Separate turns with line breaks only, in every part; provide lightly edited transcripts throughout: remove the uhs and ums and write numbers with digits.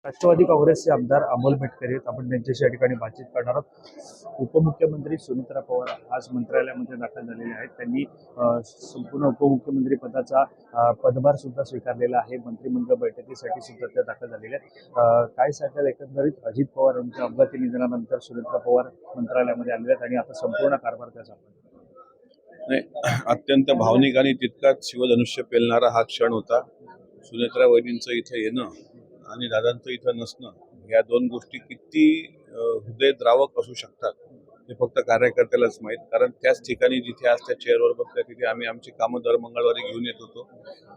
राष्ट्रवादी काँग्रेसचे आमदार अमोल मेटकर आहेत. आपण त्यांच्याशी या ठिकाणी बातचीत करणार आहोत. उपमुख्यमंत्री सुनेत्रा पवार आज मंत्रालयामध्ये दाखल झालेले आहेत. त्यांनी संपूर्ण उपमुख्यमंत्री पदाचा पदभार सुद्धा स्वीकारलेला आहे. मंत्रिमंडळ बैठकीसाठी सुद्धा त्या दाखल झालेल्या आहेत. काय सांगाल एकंदरीत अजित पवार यांच्या अपघाती निधनानंतर सुनेत्रा पवार मंत्रालयामध्ये आलेले आहेत आणि आता संपूर्ण कारभार त्याचा
नाही, अत्यंत भावनिक आणि तितकाच शिवधनुष्य पेलणारा हा क्षण होता. सुनेत्रा वहिनींचं इथे येणं आणि दादांचं इथं नसणं, या दोन गोष्टी किती हृदयद्रावक असू शकतात हे फक्त कार्यकर्त्यालाच माहीत. कारण त्याच ठिकाणी जिथे आज त्या चेअरवर बसल्या तिथे आम्ही आमची कामं दर मंगळवारी घेऊन येत होतो.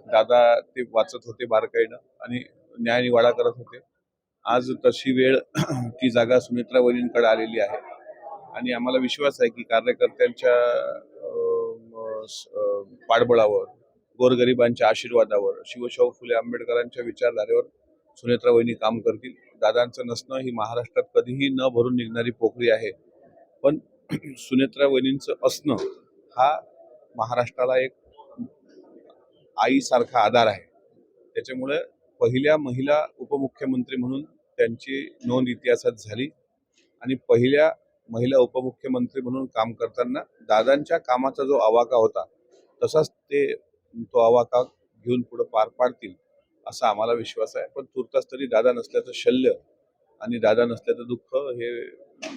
दादा ते वाचत होते बारकाईनं आणि न्यायनिवाडा करत होते. आज तशी वेळ ती जागा सुनेत्रा वहिनींकडे आलेली आहे आणि आम्हाला विश्वास आहे की कार्यकर्त्यांच्या पाठबळावर, गोरगरिबांच्या आशीर्वादावर, शिवशाहू फुले आंबेडकरांच्या विचारधारेवर सुनेत्रा वहिनी काम करतील. दादांचं नसणं ही महाराष्ट्रात कधीही न भरून निघणारी पोकळी आहे, पण सुनेत्रा वहिनींचं असणं हा महाराष्ट्राला एक आईसारखा आधार आहे. त्याच्यामुळे पहिल्या महिला उपमुख्यमंत्री म्हणून त्यांची नोंद इतिहासात झाली आणि पहिल्या महिला उपमुख्यमंत्री म्हणून काम करताना दादांच्या कामाचा जो आवाका होता तसाच तो आवाका घेऊन पुढे पार पाडतील असा आम्हाला विश्वास आहे. पण तुर्तास तरी दादा नसल्याचं शल्य आणि दादा नसल्याचं दुःख हे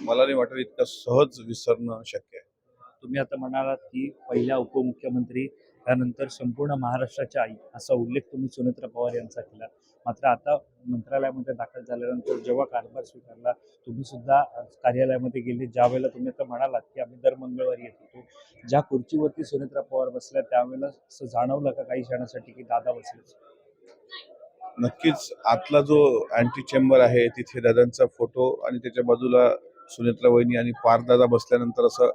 मला नाही वाटत इतकं सहज विसरणं शक्य आहे.
तुम्ही आता म्हणालात की पहिल्या उपमुख्यमंत्री त्यानंतर संपूर्ण महाराष्ट्राच्या आई असा उल्लेख तुम्ही सुनेत्रा पवार यांचा केला. मात्र आता मंत्रालयामध्ये दाखल झाल्यानंतर जेव्हा कारभार स्वीकारला तुम्ही सुद्धा कार्यालयामध्ये गेले. ज्या वेळेला तुम्ही आता म्हणालात की आम्ही दर मंगळवारी येत होतो, ज्या खुर्चीवरती सुनेत्रा पवार बसल्या त्यावेळेला असं जाणवलं का काही क्षणासाठी की दादा बसले?
नक्कीच आतला जो अँटी चेंबर आहे तिथे दादांचा फोटो आणि त्याच्या बाजूला सुनेत्रा वहिनी आणि पारदादा बसल्यानंतर असं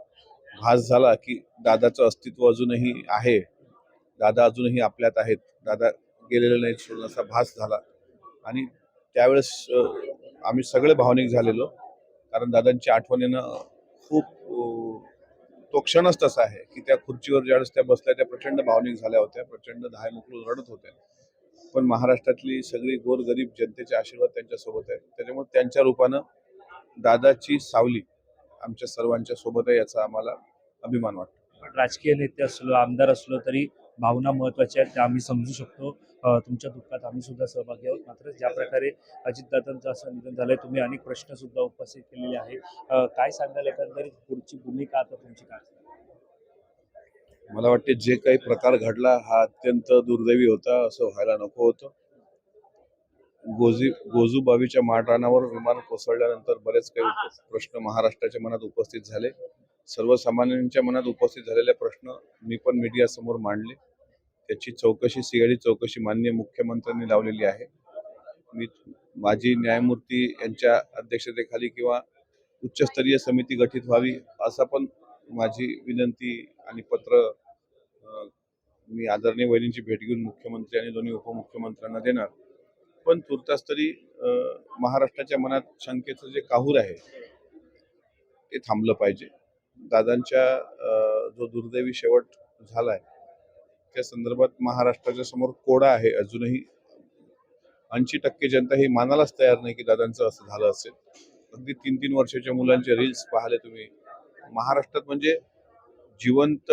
भास झाला की दादाचं अस्तित्व अजूनही आहे, दादा अजूनही आपल्यात आहेत, दादा गेलेले नाहीत सोडून असा भास झाला. आणि त्यावेळेस आम्ही सगळे भावनिक झालेलो, कारण दादांची आठवणीनं खूप तो क्षणच तसा आहे की त्या खुर्चीवर ज्यावेळेस त्या बसल्या त्या प्रचंड भावनिक झाल्या होत्या, प्रचंड धाय मोकळून रडत होत्या. पण महाराष्ट्रातली सगळी गोरगरीब जनतेचे आशीर्वाद त्यांच्यासोबत आहेत. त्याच्यामुळे त्यांच्या रूपानं दादाची सावली आमच्या सर्वांच्या सोबत आहे याचा आम्हाला अभिमान वाटतो.
राजकीय नेते असलो, आमदार असलो तरी भावना महत्वाच्या आहेत, त्या आम्ही समजू शकतो. तुमच्या दुःखात आम्ही सुद्धा सहभागी आहोत. मात्र ज्या प्रकारे अजितदादांचं असं निधन झालंय, तुम्ही अनेक प्रश्न सुद्धा उपस्थित केलेले आहे. काय सांगाल एकंदरीत पुढची भूमिका आता तुमची काय?
मला वाटते जे काही प्रकार घडला हा अत्यंत दुर्दैवी होता, असं व्हायला नको होतं. गोजूबावीच्या माळरानावर विमान कोसळल्यानंतर बरेच काही प्रश्न महाराष्ट्राच्या मनात उपस्थित झाले. सर्वसामान्यांच्या मनात उपस्थित झालेले प्रश्न मी पण मीडिया समोर मांडले. त्याची चौकशी, सीआयडी चौकशी माननीय मुख्यमंत्र्यांनी लावलेली आहे. मी माजी न्यायमूर्ती यांच्या अध्यक्षतेखाली किंवा उच्चस्तरीय समिती गठीत व्हावी असा पण माझी विनंती आणि पत्र मी आदरणीय वहिनींची भेट घेऊन मुख्यमंत्री आणि दोन्ही उपमुख्यमंत्र्यांना देणार. पण तुर्तास तरी महाराष्ट्राच्या मनात शंकेचं जे काहूर आहे ते थांबलं पाहिजे. दादांच्या जो दुर्दैवी शेवट झालाय त्या संदर्भात महाराष्ट्राच्या समोर कोडा आहे. अजूनही 80% जनता ही मानायलाच तयार नाही की दादांचं असं झालं असेल. अगदी 3-3 वर्षाच्या मुलांचे रील्स पाहिले तुम्ही. महाराष्ट्रात म्हणजे जिवंत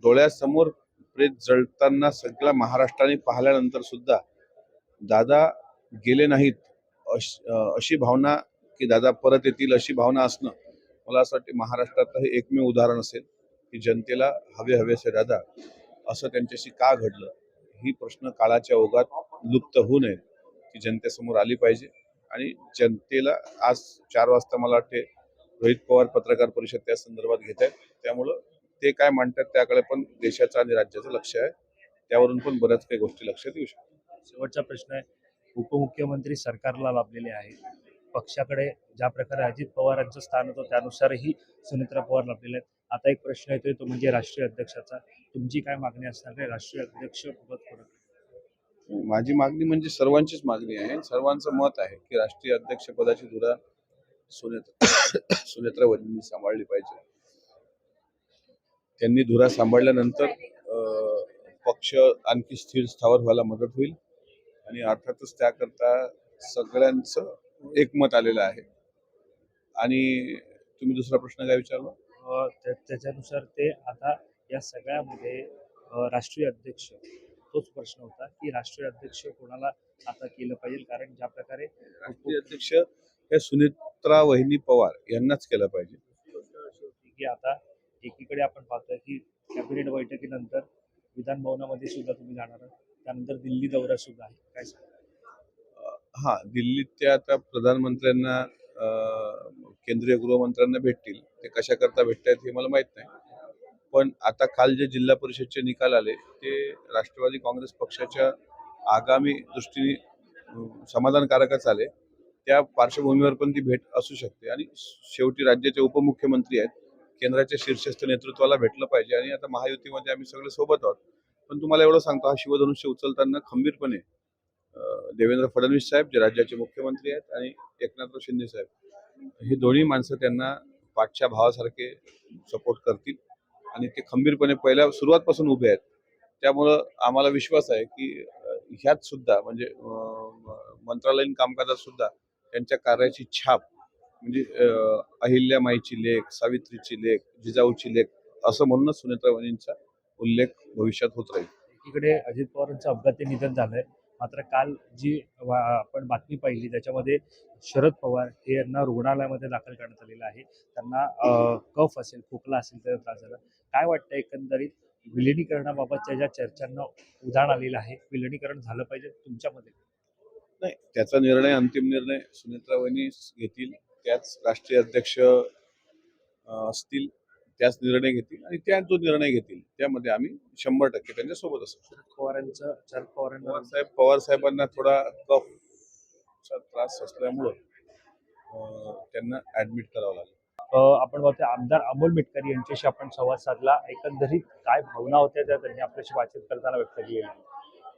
डोळ्यासमोर प्रेत जळताना सगळ्या महाराष्ट्राने पाहिल्यानंतर सुद्धा दादा गेले नाहीत अशी भावना की दादा परत येतील अशी भावना असणं, मला असं वाटतं महाराष्ट्रातलं हे एकमेव उदाहरण असेल की जनतेला हवेसे दादा असं त्यांच्याशी का घडलं. ही प्रश्न काळाच्या ओघात लुप्त होऊ नये ती जनतेसमोर आली पाहिजे. आणि जनतेला आज 4 वाजता मला वाटते रोहित पवार पत्रकार परिषद त्या संदर्भात घेत आहेत. त्यामुळं ते काय मांडतात त्याकडे पण देशाचं आणि राज्याचं लक्ष आहे. त्यावरून पण बऱ्याच काही गोष्टी लक्षात येऊ शकतात.
शेवटचा प्रश्न आहे, उपमुख्यमंत्री सरकारला लाभलेले आहेत. पक्षाकडे ज्या प्रकारे अजित पवारांचं स्थान होतं त्यानुसारही सुनेत्रा पवार लाभलेले आहेत. आता एक प्रश्न येतोय तो म्हणजे राष्ट्रीय अध्यक्षाचा. तुमची काय मागणी असणार आहे राष्ट्रीय अध्यक्ष पद परत?
माझी मागणी म्हणजे सर्वांचीच मागणी आहे. सर्वांचं मत आहे की राष्ट्रीय अध्यक्ष पदाची धुरा सुनेत्रा वहिनींनी सांभाळली पाहिजे. त्यांनी धुरा सांभाळल्यानंतर पक्ष आणखी स्थिर स्थावर व्हायला मदत होईल आणि अर्थातच त्याकरता सगळ्यांचं एकमत आलेलं आहे. आणि तुम्ही दुसरा प्रश्न काय विचारला?
त्याच्यानुसार ते आता या सगळ्यामध्ये राष्ट्रीय अध्यक्ष तोच प्रश्न होता की राष्ट्रीय अध्यक्ष कोणाला आता केलं पाहिजे, कारण ज्या प्रकारे
राष्ट्रीय अध्यक्ष हे सुनेत्रा वहिनी पवार यांनाच केलं पाहिजे.
गोष्ट अशी होती की आता एकीकडे आपण पाहतोय की कॅबिनेट बैठकीनंतर विधान भवनामध्ये सुद्धा तुम्ही जाणार आहात, त्यानंतर दिल्ली दौरा सुद्धा आहे, काय सांगा?
हा, दिल्लीत ते आता प्रधानमंत्र्यांना केंद्रीय गृहमंत्र्यांना भेटतील. ते कशा करता भेटतायत हे मला माहित नाही. पण आता काल जे जिल्हा परिषदचे निकाल आले ते राष्ट्रवादी काँग्रेस पक्षाच्या आगामी दृष्टीने समाधानकारकच आले. त्या पार्श्वभूमीवर पण ती भेट असू शकते. आणि शेवटी राज्याचे उपमुख्यमंत्री आहेत, केंद्राच्या शीर्षस्थ नेतृत्वाला भेटलं पाहिजे. आणि आता महायुतीमध्ये आम्ही सगळे सोबत आहोत. पण तुम्हाला एवढं सांगतो, हा शिवधनुष्य उचलताना खंबीरपणे देवेंद्र फडणवीस साहेब जे राज्याचे मुख्यमंत्री आहेत आणि एकनाथराव शिंदे साहेब हे दोन्ही माणसं त्यांना पाठच्या भावासारखे सपोर्ट करतील आणि ते खंबीरपणे पहिल्या सुरुवातपासून उभे आहेत. त्यामुळं आम्हाला विश्वास आहे की ह्यात सुद्धा म्हणजे मंत्रालयीन कामकाजात सुद्धा त्यांच्या कार्याची छाप म्हणजे अहिल्यामाईची लेख, सावित्रीची लेख, जिजाऊची लेख असं म्हणूनच सुनेत्रा वहिनींचा उल्लेख भविष्यात होत राहील.
एकीकडे अजित पवारांचं अपघाती निधन झालंय, मात्र काल जी आपण बातमी पाहिली त्याच्यामध्ये शरद पवार हे यांना रुग्णालयामध्ये दाखल करण्यात आलेलं आहे. त्यांना कफ असेल, खोकला असेल तर त्रास झाला. काय वाटतं एकंदरीत विलिनीकरणाबाबतच्या ज्या चर्चांना उधाण आलेलं आहे, विलिनीकरण झालं पाहिजे तुमच्यामध्ये?
नाही, त्याचा निर्णय, अंतिम निर्णय सुनेत्रा वहिनी घेतील. त्याच राष्ट्रीय अध्यक्ष असतील, त्याच निर्णय घेतील आणि त्या जो निर्णय घेतील त्यामध्ये आम्ही 100% त्यांच्या सोबत असू.
शरद पवारांना
पवार साहेबांना थोडा कफचा त्रास असल्यामुळं त्यांना ऍडमिट करावं लागलं.
आपण बघतोय आमदार अमोल मिटकरी यांच्याशी आपण संवाद साधला. एकंदरीत काय भावना होत्या त्या त्यांनी आपल्याशी बातचीत करताना व्यक्त केल्या.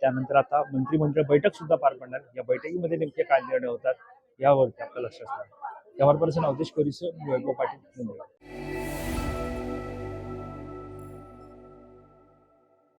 त्यानंतर आता मंत्रिमंडळ बैठक सुद्धा पार पडणार. या बैठकीमध्ये नेमके काय निर्णय होतात यावरती आपलं लक्ष असणार. त्यावर पर्यंत अवधेश कोरीसह वैभव पाटील मुंबई.